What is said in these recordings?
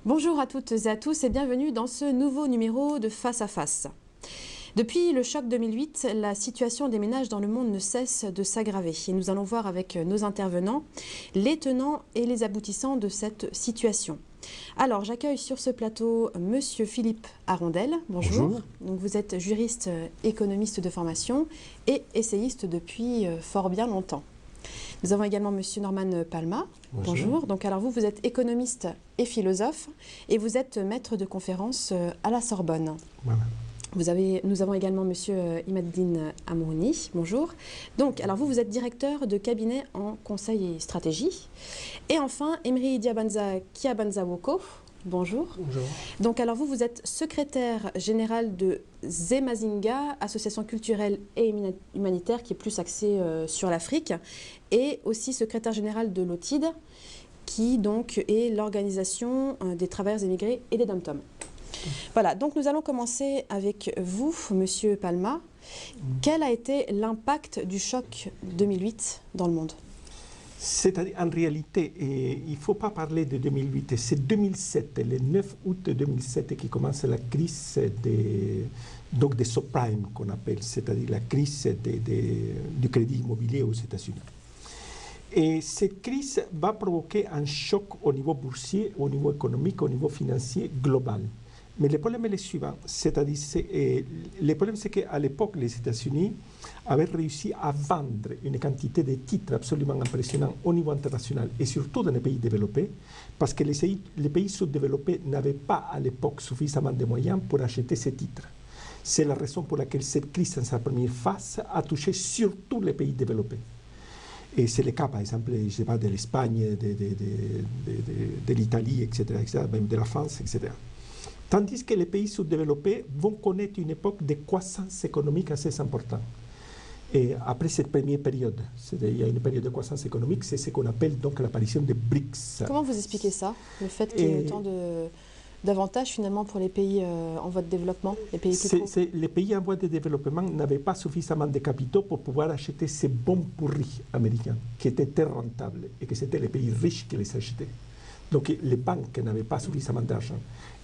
Bonjour à toutes et à tous et bienvenue dans ce nouveau numéro de Face à Face. Depuis le choc 2008, la situation des ménages dans le monde ne cesse de s'aggraver. Et nous allons voir avec nos intervenants les tenants et les aboutissants de cette situation. Alors, j'accueille sur ce plateau Monsieur Philippe Arondel. Bonjour. Bonjour. Donc, vous êtes juriste, économiste de formation et essayiste depuis fort bien longtemps. Nous avons également Monsieur Norman Palma. Bonjour. Donc, alors vous êtes économiste et philosophe et vous êtes maître de conférence à la Sorbonne. Voilà. Nous avons également Monsieur Imaddine Amrouni. Bonjour. Donc, alors vous êtes directeur de cabinet en conseil et stratégie. Et enfin, Emery Diabanza Kiabanza-Woko. Bonjour. Bonjour. Donc, alors vous êtes secrétaire général de Zemazinga, association culturelle et humanitaire qui est plus axée sur l'Afrique, et aussi secrétaire général de l'OTID, qui donc est l'organisation des travailleurs immigrés et des DOM-TOM. Voilà, donc nous allons commencer avec vous, Monsieur Palma. Quel a été l'impact du choc 2008 dans le monde ? C'est-à-dire, en réalité, il ne faut pas parler de 2008, c'est 2007, le 9 août 2007 qui commence la crise des subprimes qu'on appelle, c'est-à-dire la crise du crédit immobilier aux États-Unis. Et cette crise va provoquer un choc au niveau boursier, au niveau économique, au niveau financier global. Mais le problème est le suivant, c'est-à-dire, le problème c'est qu'à l'époque, les États-Unis avaient réussi à vendre une quantité de titres absolument impressionnants au niveau international et surtout dans les pays développés, parce que les pays sous-développés n'avaient pas à l'époque suffisamment de moyens pour acheter ces titres. C'est la raison pour laquelle cette crise, en sa première phase, a touché surtout les pays développés. Et c'est le cas, par exemple, je sais pas, de l'Espagne, de l'Italie, etc., même de la France, etc. Tandis que les pays sous-développés vont connaître une époque de croissance économique assez importante. Et après cette première période, il y a une période de croissance économique, c'est ce qu'on appelle donc l'apparition des BRICS. Comment vous expliquez ça, le fait qu'il y ait autant d'avantages finalement pour les pays en voie de développement, les pays plus pauvres ? Les pays en voie de développement n'avaient pas suffisamment de capitaux pour pouvoir acheter ces bons pourris américains, qui étaient très rentables, et que c'était les pays riches qui les achetaient. Donc les banques n'avaient pas suffisamment d'argent.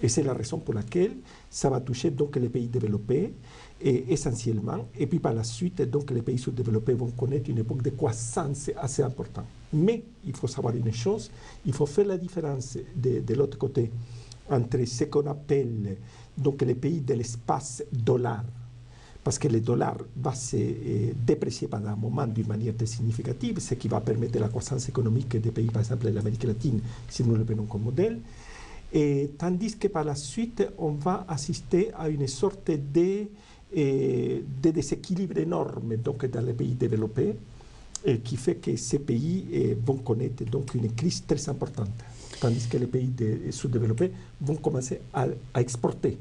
Et c'est la raison pour laquelle ça va toucher donc les pays développés essentiellement. Et puis par la suite, donc les pays sous-développés vont connaître une époque de croissance assez importante. Mais il faut savoir une chose, il faut faire la différence de l'autre côté entre ce qu'on appelle donc les pays de l'espace dollar, parce que le dollar va se déprécier pendant un moment d'une manière très significative, ce qui va permettre la croissance économique des pays, par exemple de l'Amérique latine, si nous le prenons comme modèle. Et tandis que par la suite, on va assister à une sorte de déséquilibre énorme donc, dans les pays développés, qui fait que ces pays vont connaître donc, une crise très importante, tandis que les pays sous-développés vont commencer à exporter.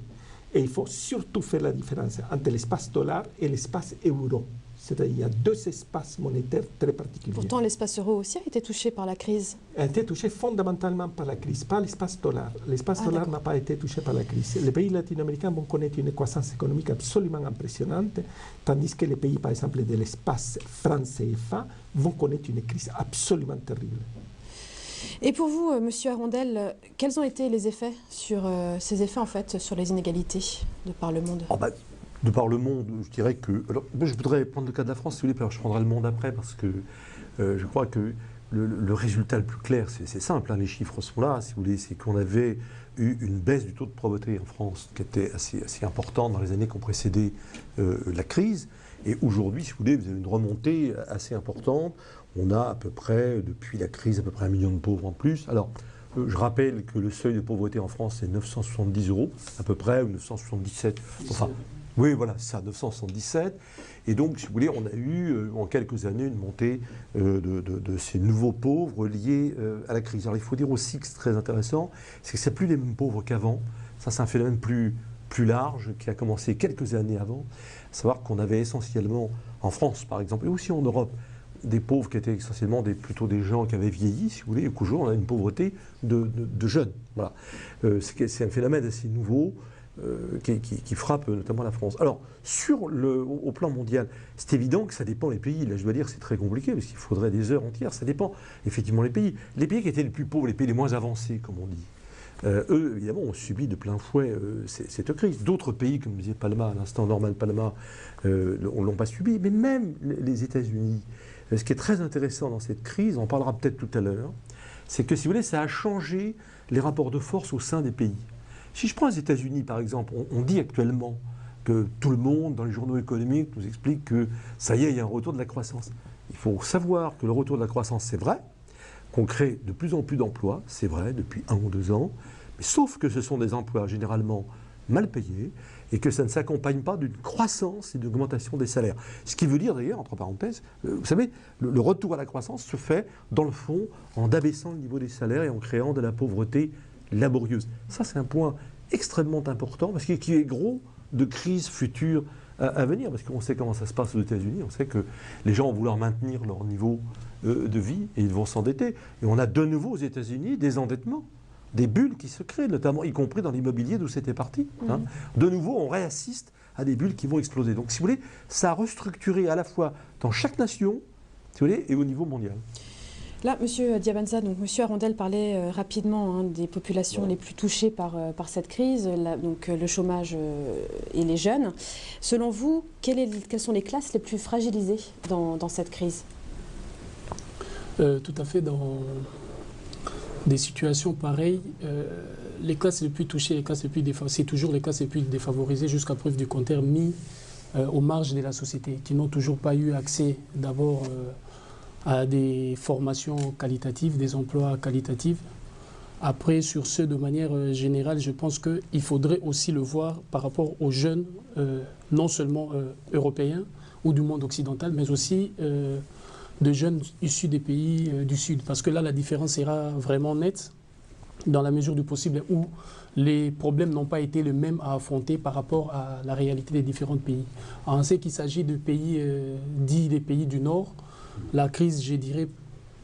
Et il faut surtout faire la différence entre l'espace dollar et l'espace euro. C'est-à-dire qu'il y a deux espaces monétaires très particuliers. Pourtant, l'espace euro aussi a été touché par la crise. A été touché fondamentalement par la crise, pas l'espace dollar. L'espace dollar n'a pas été touché par la crise. Les pays latino-américains vont connaître une croissance économique absolument impressionnante, tandis que les pays, par exemple, de l'espace franc CFA vont connaître une crise absolument terrible. Et pour vous, Monsieur Arondel, quels ont été les effets ces effets en fait sur les inégalités de par le monde ? De par le monde, je dirais que... Alors, je voudrais prendre le cas de la France, si vous voulez, puis alors je prendrai le monde après, parce que je crois que le résultat le plus clair, c'est simple, hein, les chiffres sont là, si vous voulez, c'est qu'on avait eu une baisse du taux de pauvreté en France qui était assez importante dans les années qui ont précédé la crise, et aujourd'hui, si vous voulez, vous avez une remontée assez importante. On a à peu près, depuis la crise, à peu près 1 million de pauvres en plus. Alors, je rappelle que le seuil de pauvreté en France, c'est 970 € à peu près, ou 977, enfin... Oui, voilà, ça, 977. Et donc, si vous voulez, on a eu en quelques années une montée de ces nouveaux pauvres liés à la crise. Alors, il faut dire aussi que c'est très intéressant, c'est que ce n'est plus les mêmes pauvres qu'avant. Ça, c'est un phénomène plus large qui a commencé quelques années avant. À savoir qu'on avait essentiellement, en France par exemple, et aussi en Europe, des pauvres qui étaient essentiellement plutôt des gens qui avaient vieilli, si vous voulez, et qu'aujourd'hui, on a une pauvreté de jeunes. Voilà. C'est un phénomène assez nouveau. Qui frappe notamment la France. Alors, au plan mondial, c'est évident que ça dépend des pays. Là, je dois dire, c'est très compliqué, parce qu'il faudrait des heures entières. Ça dépend effectivement des pays. Les pays qui étaient les plus pauvres, les pays les moins avancés, comme on dit, eux, évidemment, ont subi de plein fouet cette crise. D'autres pays, comme disait Palma à l'instant, Norman Palma, ne l'ont pas subi, mais même les États-Unis. Ce qui est très intéressant dans cette crise, on en parlera peut-être tout à l'heure, c'est que, si vous voulez, ça a changé les rapports de force au sein des pays. Si je prends les États-Unis, par exemple, on dit actuellement que tout le monde, dans les journaux économiques, nous explique que ça y est, il y a un retour de la croissance. Il faut savoir que le retour de la croissance, c'est vrai, qu'on crée de plus en plus d'emplois, c'est vrai, depuis 1 ou 2 ans, mais sauf que ce sont des emplois généralement mal payés et que ça ne s'accompagne pas d'une croissance et d'une augmentation des salaires. Ce qui veut dire d'ailleurs, entre parenthèses, vous savez, le retour à la croissance se fait, dans le fond, en abaissant le niveau des salaires et en créant de la pauvreté laborieuse. Ça, c'est un point extrêmement important, parce qu'il est gros de crises futures à venir, parce qu'on sait comment ça se passe aux États-Unis, on sait que les gens vont vouloir maintenir leur niveau de vie et ils vont s'endetter. Et on a de nouveau aux États-Unis des endettements, des bulles qui se créent, notamment, y compris dans l'immobilier d'où c'était parti. Hein. De nouveau, on réassiste à des bulles qui vont exploser. Donc, si vous voulez, ça a restructuré à la fois dans chaque nation, si vous voulez, et au niveau mondial. Là, M. Diabanza, donc M. Arondel parlait rapidement des populations les plus touchées par cette crise, donc le chômage et les jeunes. Selon vous, quelles sont les classes les plus fragilisées dans cette crise? Tout à fait. Dans des situations pareilles, les classes les plus touchées, c'est toujours les classes les plus défavorisées, jusqu'à preuve du contraire, mis aux marges de la société, qui n'ont toujours pas eu accès d'abord à des formations qualitatives, des emplois qualitatifs. Après, sur ce, de manière générale, je pense qu'il faudrait aussi le voir par rapport aux jeunes, non seulement européens ou du monde occidental, mais aussi de jeunes issus des pays du Sud. Parce que là, la différence sera vraiment nette, dans la mesure du possible, où les problèmes n'ont pas été les mêmes à affronter par rapport à la réalité des différents pays. Alors, on sait qu'il s'agit de pays dits les pays du Nord. La crise, je dirais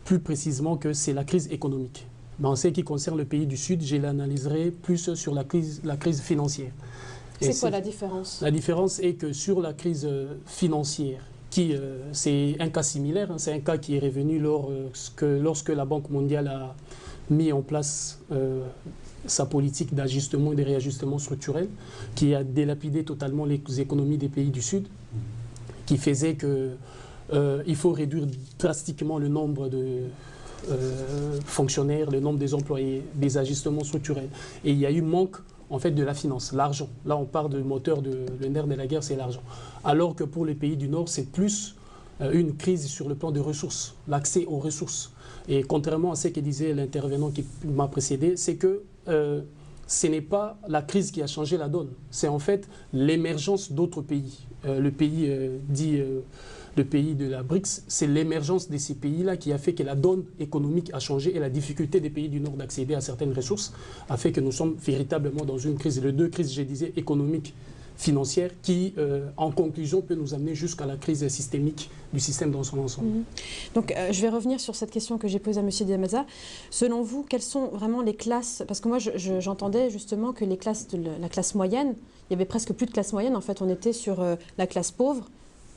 plus précisément que c'est la crise économique. Mais en ce qui concerne le pays du Sud, je l'analyserai plus sur la crise financière. C'est quoi la différence? La différence est que sur la crise financière, c'est un cas similaire, c'est un cas qui est revenu lorsque la Banque mondiale a mis en place sa politique d'ajustement et de réajustement structurel, qui a délapidé totalement les économies des pays du Sud, qui faisait que il faut réduire drastiquement le nombre de fonctionnaires, le nombre des employés, des ajustements structurels. Et il y a eu manque en fait de la finance, l'argent. Là, on parle de moteur, le nerf de la guerre, c'est l'argent. Alors que pour les pays du Nord, c'est plus une crise sur le plan des ressources, l'accès aux ressources. Et contrairement à ce que disait l'intervenant qui m'a précédé, c'est que ce n'est pas la crise qui a changé la donne, c'est en fait l'émergence d'autres pays. Le pays le pays de la BRICS, c'est l'émergence de ces pays-là qui a fait que la donne économique a changé et la difficulté des pays du Nord d'accéder à certaines ressources a fait que nous sommes véritablement dans une crise. Les deux crises, je disais, économique, financière, qui, en conclusion, peut nous amener jusqu'à la crise systémique du système dans son ensemble. Donc, je vais revenir sur cette question que j'ai posée à M. Diabanza. Selon vous, quelles sont vraiment les classes? Parce que moi, j'entendais justement que les classes la classe moyenne, il y avait presque plus de classe moyenne. En fait, on était sur la classe pauvre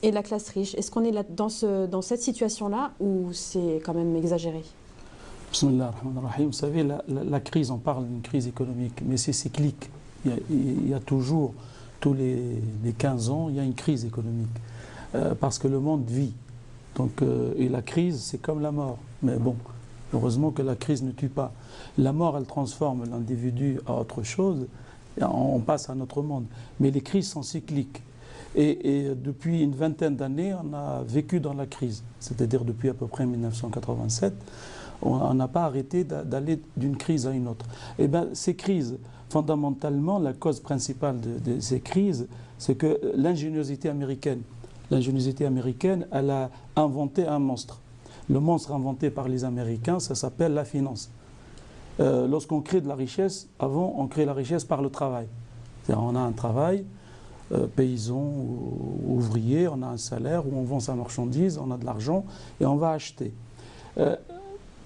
et la classe riche. Est-ce qu'on est là, dans cette situation-là ou c'est quand même exagéré? Bismillah ar-Rahman ar-Rahim. Vous savez, la crise, on parle d'une crise économique, mais c'est cyclique. Il y a toujours, tous les 15 ans, il y a une crise économique. Parce que le monde vit. Donc, et la crise, c'est comme la mort. Mais bon, heureusement que la crise ne tue pas. La mort, elle transforme l'individu à autre chose. Et on passe à notre monde. Mais les crises sont cycliques. Et depuis une vingtaine d'années, on a vécu dans la crise. C'est-à-dire depuis à peu près 1987, on n'a pas arrêté d'aller d'une crise à une autre. Et bien, ces crises, fondamentalement, la cause principale de ces crises, c'est que l'ingéniosité américaine, elle a inventé un monstre. Le monstre inventé par les Américains, ça s'appelle la finance. Lorsqu'on crée de la richesse, avant, on crée la richesse par le travail. C'est-à-dire, on a un travail, paysan ou ouvrier, on a un salaire où on vend sa marchandise, on a de l'argent et on va acheter.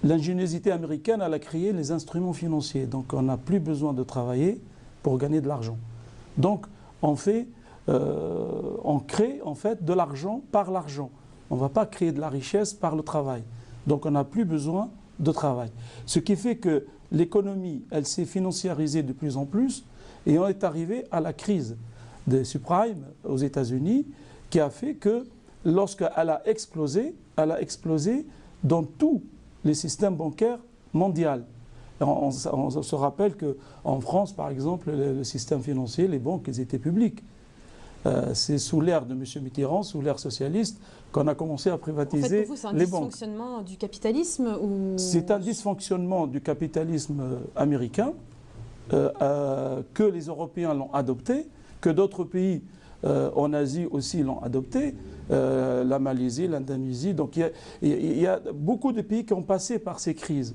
L'ingéniosité américaine, elle a créé les instruments financiers. Donc, on n'a plus besoin de travailler pour gagner de l'argent. Donc, on crée en fait de l'argent par l'argent. On ne va pas créer de la richesse par le travail. Donc, on n'a plus besoin de travail. Ce qui fait que l'économie, elle s'est financiarisée de plus en plus et on est arrivé à la crise des subprimes aux États-Unis qui a fait que lorsqu'elle a explosé dans tous les systèmes bancaires mondiaux. On se rappelle qu'en France, par exemple, le système financier, les banques, elles étaient publiques. C'est sous l'ère de M. Mitterrand, sous l'ère socialiste, qu'on a commencé à privatiser les banques. C'est un dysfonctionnement du capitalisme ou... C'est un dysfonctionnement du capitalisme américain que les Européens l'ont adopté, que d'autres pays en Asie aussi l'ont adopté, la Malaisie, l'Indonésie. Donc il y a beaucoup de pays qui ont passé par ces crises.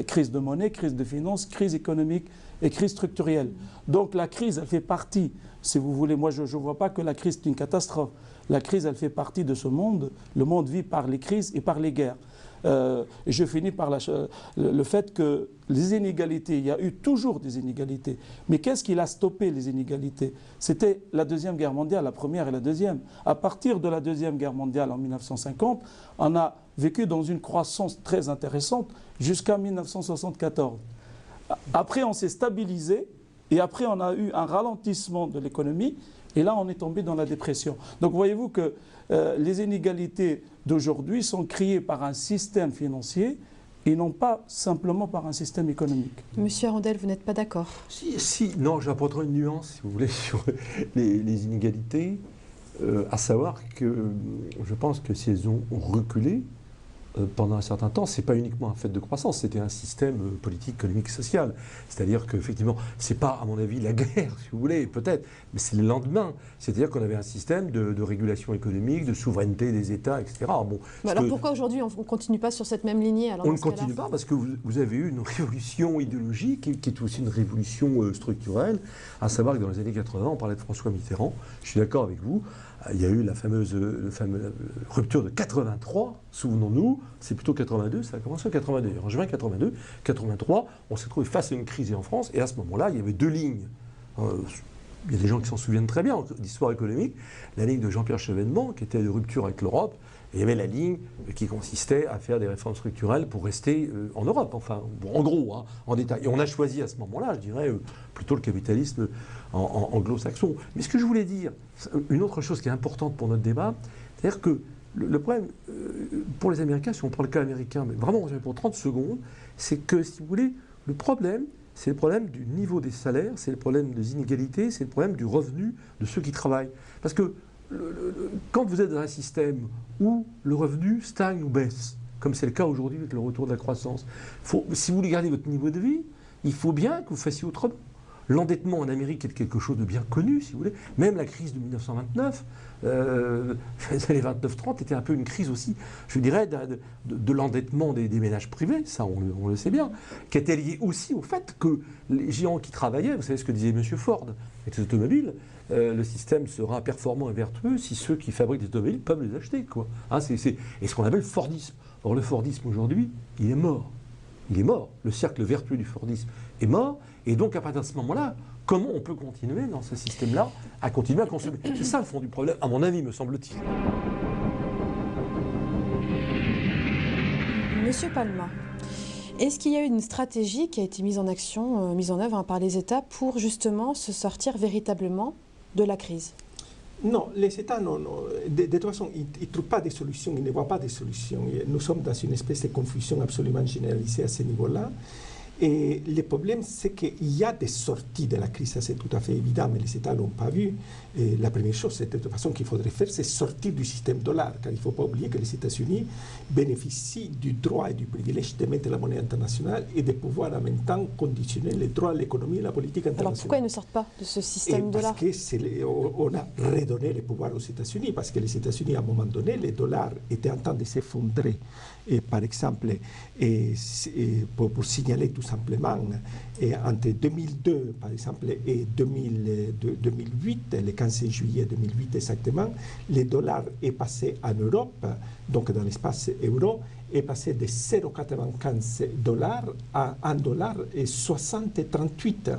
Crise de monnaie, crise de finances, crise économique et crise structurelle. Donc la crise, elle fait partie, si vous voulez, moi je ne vois pas que la crise est une catastrophe. La crise, elle fait partie de ce monde. Le monde vit par les crises et par les guerres. Et je finis par le fait que les inégalités, il y a eu toujours des inégalités. Mais qu'est-ce qui a stoppé les inégalités? C'était la Deuxième Guerre mondiale, la première et la deuxième. À partir de la Deuxième Guerre mondiale en 1950, on a vécu dans une croissance très intéressante jusqu'à 1974. Après, on s'est stabilisé et après, on a eu un ralentissement de l'économie et là, on est tombé dans la dépression. Donc, voyez-vous que les inégalités d'aujourd'hui sont créées par un système financier et non pas simplement par un système économique. Monsieur Arondel, vous n'êtes pas d'accord? Si, non, j'apporterai une nuance, si vous voulez, sur les inégalités, à savoir que je pense que si elles ont reculé pendant un certain temps, ce n'est pas uniquement un fait de croissance, c'était un système politique, économique, social. C'est-à-dire qu'effectivement, ce n'est pas, à mon avis, la guerre, si vous voulez, peut-être, mais c'est le lendemain. C'est-à-dire qu'on avait un système de régulation économique, de souveraineté des États, etc. Bon, alors pourquoi aujourd'hui on ne continue pas sur cette même lignée alors, on ne continue pas parce que vous avez eu une révolution idéologique qui est aussi une révolution structurelle, à savoir que dans les années 80, on parlait de François Mitterrand, je suis d'accord avec vous. Il y a eu la fameuse rupture de 83, souvenons-nous, c'est plutôt 82, ça a commencé en 82. En juin 82, 83, on s'est trouvé face à une crise en France, et à ce moment-là, il y avait deux lignes. Il y a des gens qui s'en souviennent très bien d'histoire économique. La ligne de Jean-Pierre Chevènement, qui était de rupture avec l'Europe, et il y avait la ligne qui consistait à faire des réformes structurelles pour rester en Europe, enfin, bon, en gros, hein, en détail. Et on a choisi à ce moment-là, je dirais, plutôt le capitalisme anglo-saxon. Mais ce que je voulais dire, une autre chose qui est importante pour notre débat, c'est-à-dire que le problème, pour les Américains, si on prend le cas américain, mais vraiment pour 30 secondes, c'est que, si vous voulez, le problème, c'est le problème du niveau des salaires, c'est le problème des inégalités, c'est le problème du revenu de ceux qui travaillent. Parce que quand vous êtes dans un système où le revenu stagne ou baisse, comme c'est le cas aujourd'hui avec le retour de la croissance, si vous voulez garder votre niveau de vie, il faut bien que vous fassiez autrement. L'endettement en Amérique est quelque chose de bien connu, si vous voulez. Même la crise de 1929, les années 29-30 était un peu une crise aussi, je dirais, de l'endettement des ménages privés, ça on le sait bien, qui était lié aussi au fait que les géants qui travaillaient, vous savez ce que disait M. Ford avec les automobiles, le système sera performant et vertueux si ceux qui fabriquent des automobiles peuvent les acheter, quoi. Hein, c'est ce qu'on appelle le Fordisme. Or le Fordisme aujourd'hui, il est mort. Il est mort. Le cercle vertueux du Fordisme est mort. Et donc, à partir de ce moment-là, comment on peut continuer dans ce système-là à continuer à consommer? C'est ça le fond du problème, à mon avis, me semble-t-il. Monsieur Palma, est-ce qu'il y a eu une stratégie qui a été mise en action, mise en œuvre par les États pour justement se sortir véritablement de la crise? Non, les États, de toute façon, ils ne trouvent pas de solutions, ils ne voient pas de solutions. Nous sommes dans une espèce de confusion absolument généralisée à ce niveau-là. Et le problème, c'est qu'il y a des sorties de la crise, ça c'est tout à fait évident, mais les États ne l'ont pas vu. Et la première chose, de toute façon, qu'il faudrait faire, c'est sortir du système dollar, car il ne faut pas oublier que les États-Unis bénéficient du droit et du privilège d'émettre la monnaie internationale et de pouvoir en même temps conditionner les droits, l'économie et la politique internationale. Alors pourquoi ils ne sortent pas de ce système dollar? Parce qu'on a redonné les pouvoirs aux États-Unis, parce que les États-Unis, à un moment donné, les dollars étaient en train de s'effondrer. Et par exemple, pour signaler tout simplement, entre 2002, par exemple, et 2008, le 15 juillet 2008 exactement, le dollar est passé en Europe, donc dans l'espace euro, est passé de 0,95 $ à $1,6038.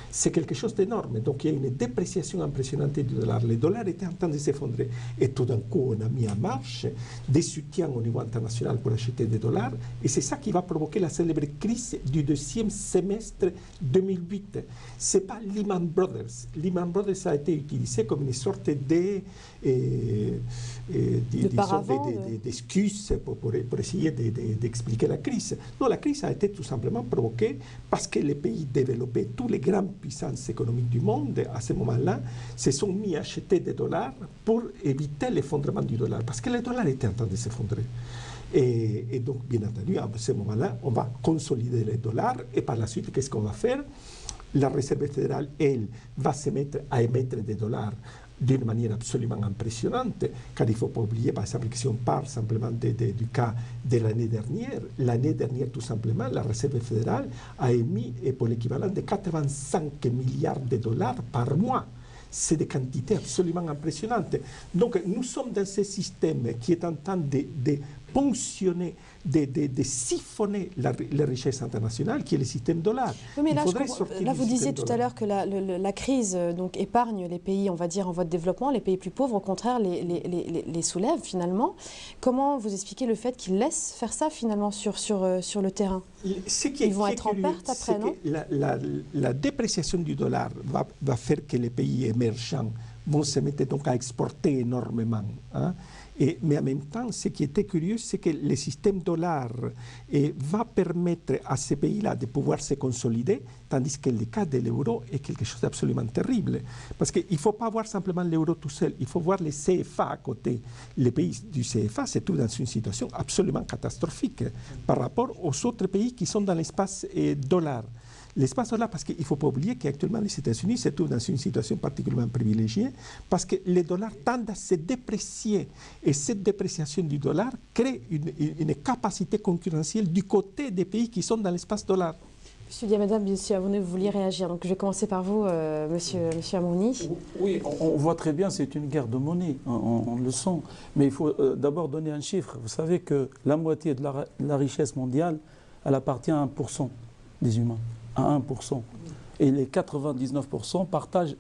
c'est quelque chose d'énorme. Donc il y a une dépréciation impressionnante du dollar. Le dollar était en train de s'effondrer. Et tout d'un coup, on a mis en marche des soutiens au niveau international pour acheter des dollars. Et c'est ça qui va provoquer la célèbre crise du deuxième semestre 2008. Ce n'est pas Lehman Brothers. Lehman Brothers a été utilisé comme une sorte d'excuse pour essayer d'expliquer la crise. Non, la crise a été tout simplement provoquée parce que les pays développés, tous les grandes puissances économiques du monde, à ce moment-là, se sont mis à acheter des dollars pour éviter l'effondrement du dollar, parce que le dollar était en train de s'effondrer. Et donc, bien entendu, à ce moment-là, on va consolider les dollars, et par la suite, qu'est-ce qu'on va faire? La Réserve fédérale, elle, va se mettre à émettre des dollars d'une manière absolument impressionnante, car il ne faut pas oublier, par exemple, que si on parle simplement du cas de l'année dernière, tout simplement, la Réserve fédérale a émis pour l'équivalent de 85 milliards de dollars par mois. C'est des quantités absolument impressionnantes. Donc, nous sommes dans ce système qui est en train de ponctionner, de siphonner la richesse internationale, qui est le système dollar. Oui, mais là, vous disiez tout à l'heure que la crise donc, épargne les pays, on va dire, en voie de développement, les pays plus pauvres, au contraire, les soulève finalement. Comment vous expliquez le fait qu'ils laissent faire ça finalement sur le terrain? Ils vont être en perte après, non? La dépréciation du dollar va faire que les pays émergents vont se mettre donc à exporter énormément. Hein? Mais en même temps, ce qui était curieux, c'est que le système dollar va permettre à ces pays-là de pouvoir se consolider, tandis que le cas de l'euro est quelque chose d'absolument terrible. Parce qu'il ne faut pas voir simplement l'euro tout seul, il faut voir les CFA à côté. Les pays du CFA se trouvent dans une situation absolument catastrophique par rapport aux autres pays qui sont dans l'espace dollar. L'espace dollar, parce qu'il ne faut pas oublier qu'actuellement les États-Unis se trouvent dans une situation particulièrement privilégiée parce que les dollars tendent à se déprécier. Et cette dépréciation du dollar crée une capacité concurrentielle du côté des pays qui sont dans l'espace dollar. Monsieur Diamadab, bien sûr, vous vouliez réagir. Donc je vais commencer par vous, monsieur Amouni. Oui, on voit très bien, c'est une guerre de monnaie, on le sent. Mais il faut d'abord donner un chiffre. Vous savez que la moitié de la richesse mondiale, elle appartient à 1% des humains. À 1%. Et les 99% partagent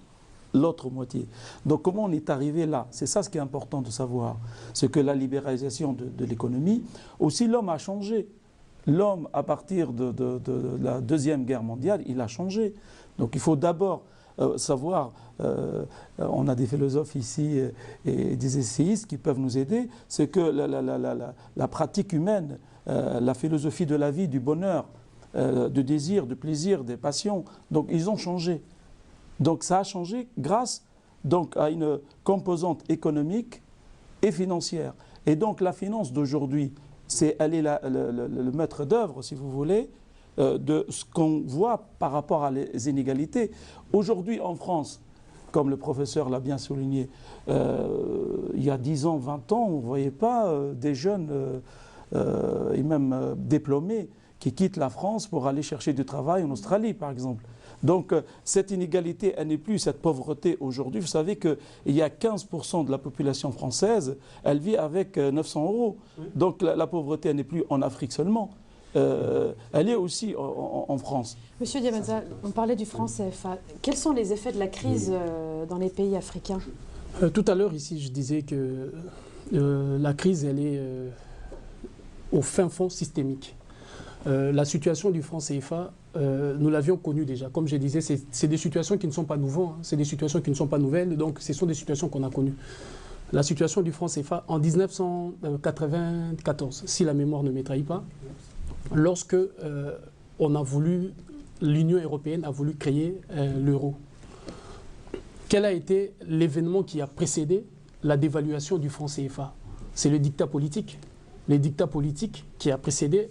l'autre moitié. Donc comment on est arrivé là? C'est ça ce qui est important de savoir. C'est que la libéralisation de l'économie, aussi l'homme a changé. L'homme, à partir de la Deuxième Guerre mondiale, il a changé. Donc il faut d'abord savoir, on a des philosophes ici et des essayistes qui peuvent nous aider, c'est que la pratique humaine, la philosophie de la vie, du bonheur, de désir, de plaisir, des passions. Donc ils ont changé. Donc ça a changé grâce donc, à une composante économique et financière. Et donc la finance d'aujourd'hui, elle est le maître d'œuvre, si vous voulez, de ce qu'on voit par rapport à les inégalités. Aujourd'hui en France, comme le professeur l'a bien souligné, il y a 10 ans, 20 ans, on ne voyait pas des jeunes et même diplômés qui quittent la France pour aller chercher du travail en Australie, par exemple. Donc, cette inégalité, elle n'est plus cette pauvreté aujourd'hui. Vous savez qu'il y a 15% de la population française, elle vit avec 900 €. Donc, la pauvreté, elle n'est plus en Afrique seulement. Elle est aussi en France. Monsieur Diamanza, on parlait du franc CFA. Quels sont les effets de la crise dans les pays africains? Tout à l'heure, ici, je disais que la crise, elle est au fin fond systémique. La situation du franc CFA, nous l'avions connue déjà. Comme je disais, c'est des situations qui ne sont pas nouvelles, hein. C'est des situations qui ne sont pas nouvelles, donc ce sont des situations qu'on a connues. La situation du franc CFA en 1994, si la mémoire ne me trahit pas, lorsque l'Union européenne a voulu créer l'euro. Quel a été l'événement qui a précédé la dévaluation du franc CFA? C'est le dictat politique. Les dictats politiques qui a précédé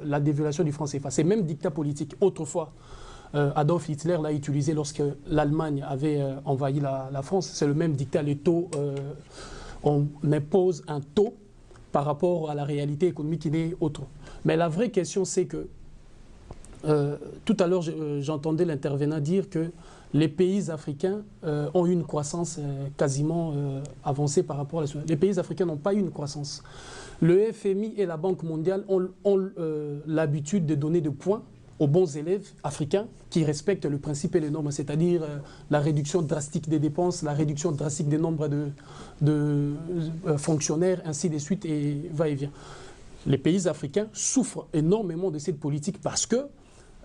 la dévaluation du franc CFA. Ces mêmes dictats politiques, autrefois, Adolf Hitler l'a utilisé lorsque l'Allemagne avait envahi la France. C'est le même dictat, les taux, on impose un taux par rapport à la réalité économique qui est autre. Mais la vraie question, c'est que, tout à l'heure, j'entendais l'intervenant dire que les pays africains ont eu une croissance quasiment avancée par rapport à la Suède. Les pays africains n'ont pas eu une croissance. Le FMI et la Banque mondiale ont l'habitude de donner des points aux bons élèves africains qui respectent le principe et les normes, c'est-à-dire la réduction drastique des dépenses, la réduction drastique des nombres de fonctionnaires, ainsi de suite, et va-et-vient. Les pays africains souffrent énormément de cette politique parce que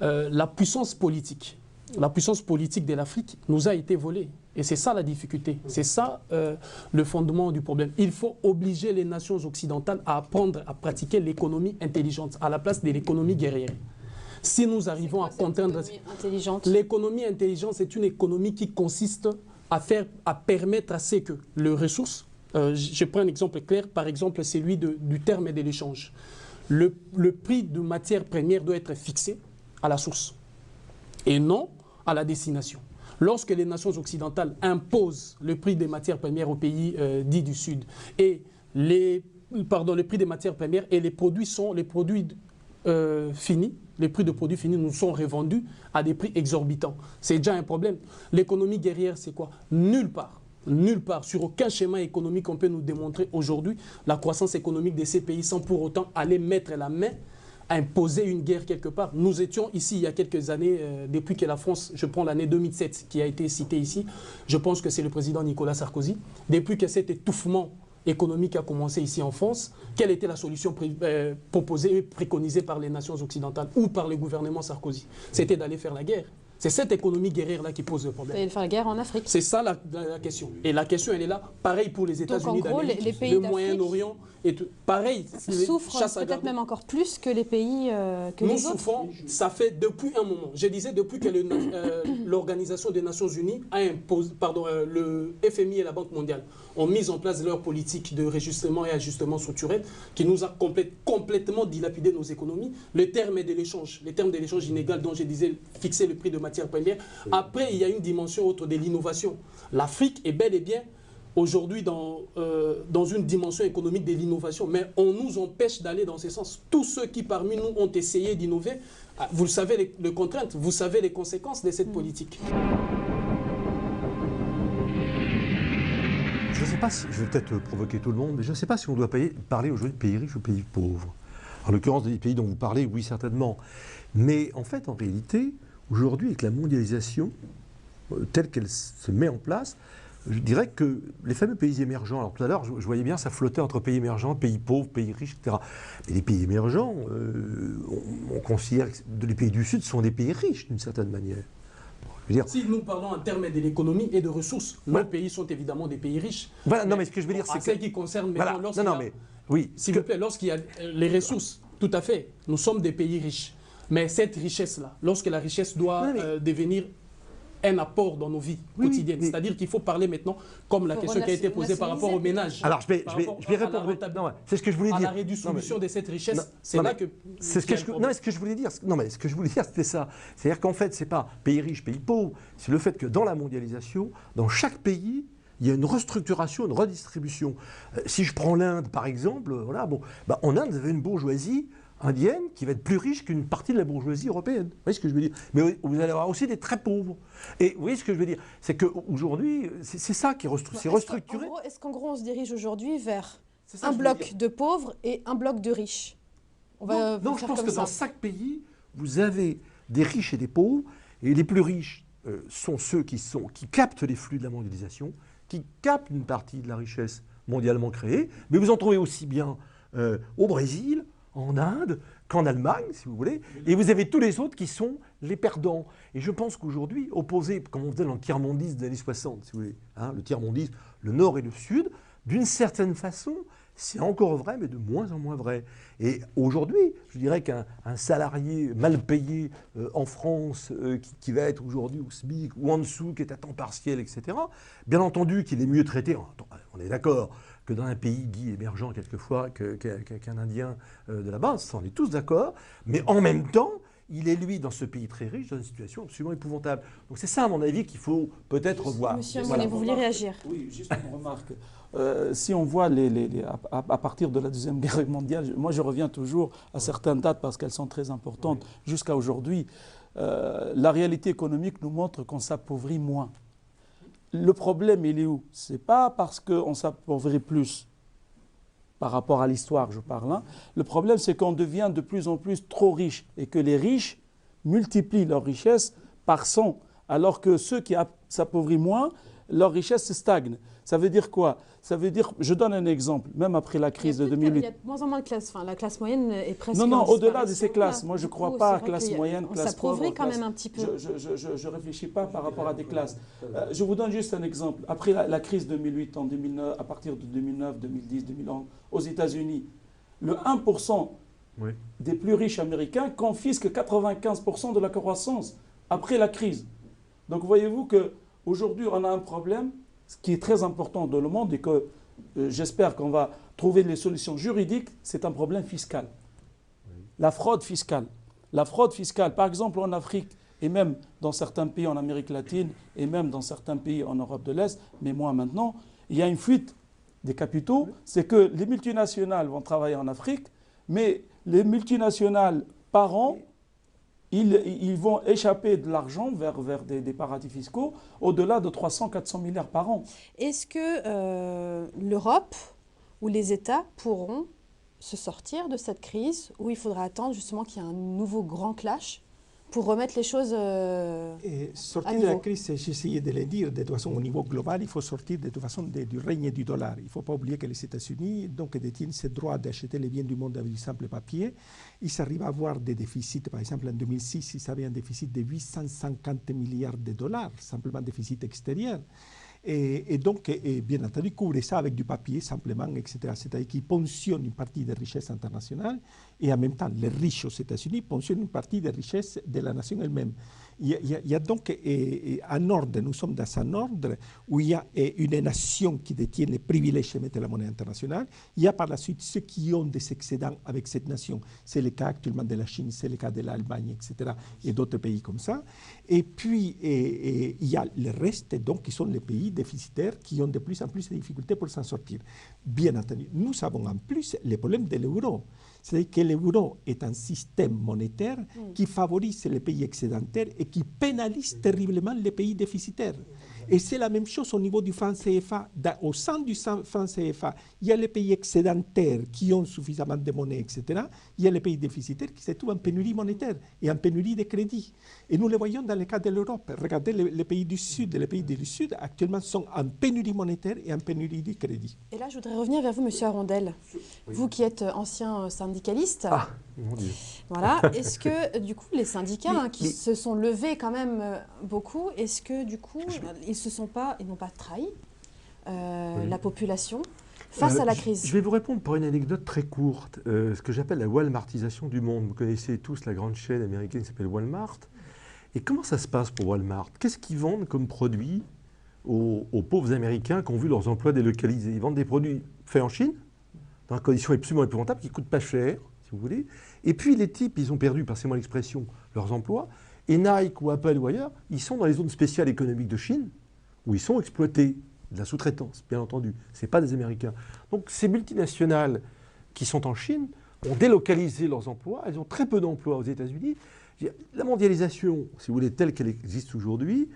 la puissance politique de l'Afrique nous a été volée. Et c'est ça la difficulté, c'est ça le fondement du problème. Il faut obliger les nations occidentales à apprendre à pratiquer l'économie intelligente à la place de l'économie guerrière. Si nous arrivons à contraindre... L'économie intelligente, c'est une économie qui consiste à permettre à ce que les ressources, je prends un exemple clair, par exemple celui du terme et de l'échange. Le prix de matière première doit être fixé à la source et non à la destination. Lorsque les nations occidentales imposent le prix des matières premières aux pays dits du Sud et le prix des matières premières et les produits finis, les prix de produits finis nous sont revendus à des prix exorbitants. C'est déjà un problème. L'économie guerrière, c'est quoi? Nulle part, sur aucun schéma économique on peut nous démontrer aujourd'hui la croissance économique de ces pays sans pour autant aller mettre la main à imposer une guerre quelque part. Nous étions ici il y a quelques années, depuis que la France, je prends l'année 2007 qui a été citée ici, je pense que c'est le président Nicolas Sarkozy, depuis que cet étouffement économique a commencé ici en France, quelle était la solution proposée et préconisée par les nations occidentales ou par le gouvernement Sarkozy? C'était d'aller faire la guerre. C'est cette économie guerrière-là qui pose le problème. D'aller faire la guerre en Afrique. C'est ça la question. Et la question, elle est là. Pareil pour les États-Unis d'Amérique, le Moyen-Orient. Pareil. Souffrent peut-être même encore plus que les pays que nous les autres. souffrons, ça fait depuis un moment. Je disais depuis que l'Organisation des Nations Unies a imposé, le FMI et la Banque mondiale ont mis en place leur politique de réajustement et ajustement structurel qui nous a complètement dilapidé nos économies. Le terme de l'échange inégal dont je disais fixer le prix de matières premières. Après, il y a une dimension autre de l'innovation. L'Afrique est bel et bien aujourd'hui dans une dimension économique de l'innovation, mais on nous empêche d'aller dans ce sens. Tous ceux qui parmi nous ont essayé d'innover, vous le savez les contraintes, vous savez les conséquences de cette politique. Je ne sais pas si, je vais peut-être provoquer tout le monde, mais je ne sais pas si on doit parler aujourd'hui de pays riches ou de pays pauvres. En l'occurrence, des pays dont vous parlez, oui, certainement. Mais en fait, en réalité, aujourd'hui, avec la mondialisation telle qu'elle se met en place, je dirais que les fameux pays émergents, alors tout à l'heure, je voyais bien ça flottait entre pays émergents, pays pauvres, pays riches, etc. Mais les pays émergents, on considère que les pays du Sud sont des pays riches, d'une certaine manière. Si nous parlons en termes de l'économie et de ressources, nos pays sont évidemment des pays riches. Voilà, non, mais ce que je veux dire, c'est que... ce qui concerne maintenant, s'il vous plaît, lorsqu'il y a les ressources, tout à fait, nous sommes des pays riches. Mais cette richesse-là, lorsque la richesse doit devenir un apport dans nos vies quotidiennes, c'est-à-dire qu'il faut parler maintenant, comme la question qui a été posée par rapport au ménage. Alors, je vais répondre. C'est ce que je voulais dire. À la redistribution de cette richesse, c'est là que... C'est ce que je voulais dire. Non, mais ce que je voulais dire, c'était ça. C'est-à-dire qu'en fait, ce n'est pas pays riche, pays pauvre. C'est le fait que dans la mondialisation, dans chaque pays, il y a une restructuration, une redistribution. Si je prends l'Inde, par exemple, en Inde, vous avez une bourgeoisie indienne qui va être plus riche qu'une partie de la bourgeoisie européenne. Vous voyez ce que je veux dire? Mais vous allez avoir aussi des très pauvres. Et vous voyez ce que je veux dire? C'est qu'aujourd'hui, c'est ça qui est restructuré. Est-ce qu'en gros, on se dirige aujourd'hui vers un bloc de pauvres et un bloc de riches? Non, je pense que dans chaque pays, vous avez des riches et des pauvres. Et les plus riches sont ceux qui captent les flux de la mondialisation, qui captent une partie de la richesse mondialement créée. Mais vous en trouvez aussi bien au Brésil, en Inde, qu'en Allemagne, si vous voulez, et vous avez tous les autres qui sont les perdants. Et je pense qu'aujourd'hui, opposé, comme on faisait dans le tiers-mondisme des années 60, si vous voulez, le tiers-mondisme, le Nord et le Sud, d'une certaine façon, c'est encore vrai, mais de moins en moins vrai. Et aujourd'hui, je dirais qu'un salarié mal payé en France, qui va être aujourd'hui au SMIC ou en dessous, qui est à temps partiel, etc., bien entendu qu'il est mieux traité, on est d'accord, que dans un pays dit émergent quelquefois, qu'un Indien de la base, ça on est tous d'accord, mais en même temps, il est lui, dans ce pays très riche, dans une situation absolument épouvantable. Donc c'est ça, à mon avis, qu'il faut peut-être revoir. Monsieur Monet, vous vouliez réagir? Oui, juste une remarque. Si on voit à partir de la Deuxième Guerre mondiale, moi je reviens toujours à certaines dates parce qu'elles sont très importantes, jusqu'à aujourd'hui, la réalité économique nous montre qu'on s'appauvrit moins. Le problème, il est où? Ce n'est pas parce qu'on s'appauvrit plus par rapport à l'histoire, je parle. Le problème, c'est qu'on devient de plus en plus trop riche et que les riches multiplient leur richesse par 100, alors que ceux qui s'appauvrissent moins, leur richesse se stagne. Ça veut dire quoi? Ça veut dire, je donne un exemple, même après la crise de 2008. Il y a de moins en moins de classes, enfin, la classe moyenne est presque... Non, en au-delà de ces disparition, classes, là. moi je ne Du crois coup, pas à c'est vrai classe qu'il y a- moyenne, on classe pauvre. s'appauvrit quand même un petit peu. Je ne réfléchis pas par rapport à des classes. Je vous donne juste un exemple. Après la crise 2008, en 2009, à partir de 2009, 2010, 2011, aux États-Unis, le 1% des plus riches américains confisquent 95% de la croissance après la crise. Donc voyez-vous qu'aujourd'hui, on a un problème, ce qui est très important dans le monde et que j'espère qu'on va trouver les solutions juridiques, c'est un problème fiscal. La fraude fiscale. La fraude fiscale, par exemple en Afrique et même dans certains pays en Amérique latine et même dans certains pays en Europe de l'Est, mais moi maintenant, il y a une fuite des capitaux, c'est que les multinationales vont travailler en Afrique, mais les multinationales par an, ils vont échapper de l'argent vers des paradis fiscaux au-delà de 300-400 milliards par an. Est-ce que l'Europe ou les États pourront se sortir de cette crise où il faudra attendre justement qu'il y ait un nouveau grand clash pour remettre les choses sortir de la crise, j'ai essayé de le dire, de toute façon au niveau global, il faut sortir de toute façon du règne du dollar. Il ne faut pas oublier que les États-Unis donc, détiennent ce droit d'acheter les biens du monde avec du simple papier. Ils arrivent à avoir des déficits, par exemple en 2006, ils avaient un déficit de 850 milliards de dollars, simplement déficit extérieur. Et donc, bien entendu, couvrir ça avec du papier simplement, etc. C'est-à-dire qu'ils ponctionnent une partie des richesses internationales et en même temps, les riches aux États-Unis ponctionnent une partie des richesses de la nation elle-même. Il y a donc un ordre, nous sommes dans un ordre où il y a une nation qui détient les privilèges de mettre la monnaie internationale. Il y a par la suite ceux qui ont des excédents avec cette nation. C'est le cas actuellement de la Chine, c'est le cas de l'Allemagne, etc. et d'autres pays comme ça. Et puis, il y a le reste, donc, qui sont les pays déficitaires qui ont de plus en plus de difficultés pour s'en sortir. Bien entendu, nous avons en plus le problème de l'euro. C'est-à-dire que l'euro est un système monétaire qui favorise les pays excédentaires et qui pénalise terriblement les pays déficitaires. Et c'est la même chose au niveau du franc CFA. Au sein du franc CFA, il y a les pays excédentaires qui ont suffisamment de monnaie, etc. Il y a les pays déficitaires qui se trouvent en pénurie monétaire et en pénurie de crédit. Et nous le voyons dans le cas de l'Europe. Regardez les pays du Sud. Les pays du Sud actuellement sont en pénurie monétaire et en pénurie de crédit. Et là, je voudrais revenir vers vous, Monsieur Arondel. Vous qui êtes ancien syndicaliste. Ah, mon Dieu. Voilà. Est-ce que, du coup, les syndicats qui se sont levés quand même beaucoup, est-ce que, du coup, ils n'ont pas trahi la population face à la crise? Je vais vous répondre par une anecdote très courte. Ce que j'appelle la Walmartisation du monde. Vous connaissez tous la grande chaîne américaine qui s'appelle Walmart. Et comment ça se passe pour Walmart? Qu'est-ce qu'ils vendent comme produits aux pauvres Américains qui ont vu leurs emplois délocalisés? Ils vendent des produits faits en Chine, dans des conditions absolument épouvantables, qui ne coûtent pas cher, si vous voulez. Et puis les types, ils ont perdu, passez-moi l'expression, leurs emplois. Et Nike ou Apple ou ailleurs, ils sont dans les zones spéciales économiques de Chine, où ils sont exploités, de la sous-traitance, bien entendu. Ce n'est pas des Américains. Donc ces multinationales qui sont en Chine ont délocalisé leurs emplois. Elles ont très peu d'emplois aux États-Unis. La mondialisation, si vous voulez, telle qu'elle existe aujourd'hui,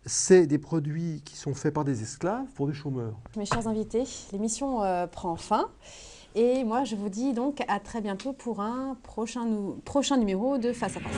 c'est des produits qui sont faits par des esclaves pour des chômeurs. Mes chers invités, l'émission prend fin. Et moi, je vous dis donc à très bientôt pour un prochain numéro de Face à Face.